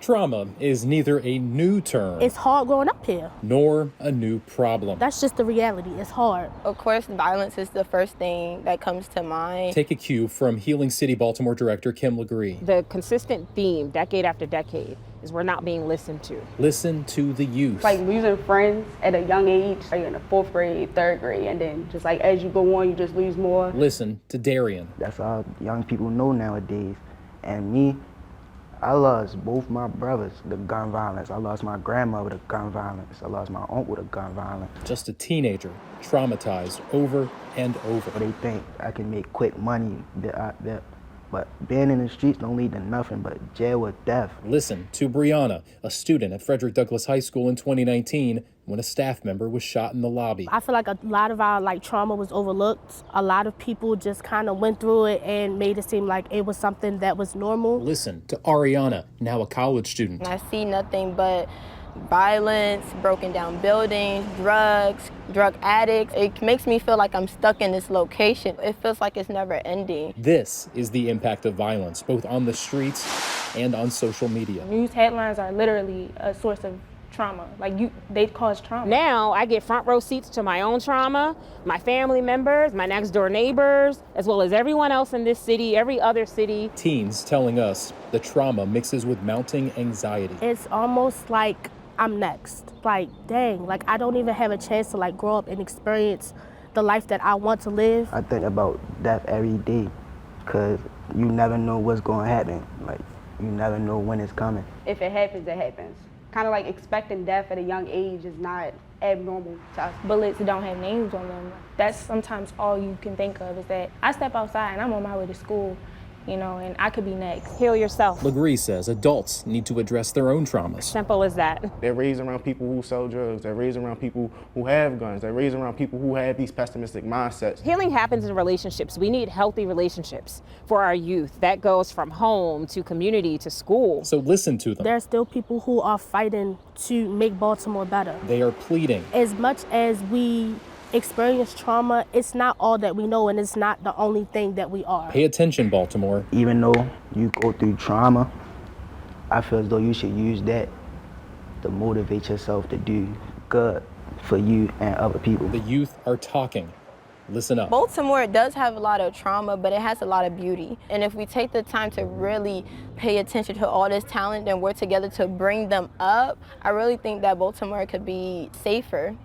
Trauma is neither a new term It's hard growing up here. nor a new problem. That's just the reality. It's hard. Of course, violence is the first thing that comes to mind. Take a cue from Healing City, Baltimore director Kim Legree. The consistent theme, decade after decade, is we're not being listened to. Listen to the youth. Like losing friends at a young age, like in the 4th grade, 3rd grade, and then just like as you go on, you just lose more. Listen to Darian. That's all young people know nowadays. And me, I lost both my brothers to gun violence. I lost my grandmother to gun violence. I lost my uncle to gun violence. Just a teenager, traumatized over and over. They think I can make quick money, but being in the streets don't lead to nothing but jail or death. Listen to Brianna, a student at Frederick Douglass High School in 2019 when a staff member was shot in the lobby. I feel like a lot of our trauma was overlooked. A lot of people just kind of went through it and made it seem like it was something that was normal. Listen to Ariana, now a college student. I see nothing but violence, broken down buildings, drugs, drug addicts. It makes me feel like I'm stuck in this location. It feels like it's never ending. This is the impact of violence, both on the streets and on social media. News headlines are literally a source of trauma. They cause trauma. Now I get front row seats to my own trauma, my family members, my next door neighbors, as well as everyone else in this city, every other city. Teens telling us the trauma mixes with mounting anxiety. It's almost like I'm next. Dang, I don't even have a chance to grow up and experience the life that I want to live. I think about death every day because you never know what's going to happen. You never know when it's coming. If it happens, it happens. Kind of expecting death at a young age is not abnormal to us. Bullets don't have names on them. That's sometimes all you can think of is that I step outside and I'm on my way to school, and I could be next. Heal yourself. Legree says adults need to address their own traumas. Simple as that. They're raised around people who sell drugs. They're raised around people who have guns. They're raised around people who have these pessimistic mindsets. Healing happens in relationships. We need healthy relationships for our youth. That goes from home to community to school. So listen to them. There are still people who are fighting to make Baltimore better. They are pleading. As much as we experience trauma, it's not all that we know, and it's not the only thing that we are. Pay attention, Baltimore. Even though you go through trauma, I feel as though you should use that to motivate yourself to do good for you and other people. The youth are talking. Listen up. Baltimore does have a lot of trauma, but it has a lot of beauty. And if we take the time to really pay attention to all this talent and work together to bring them up, I really think that Baltimore could be safer.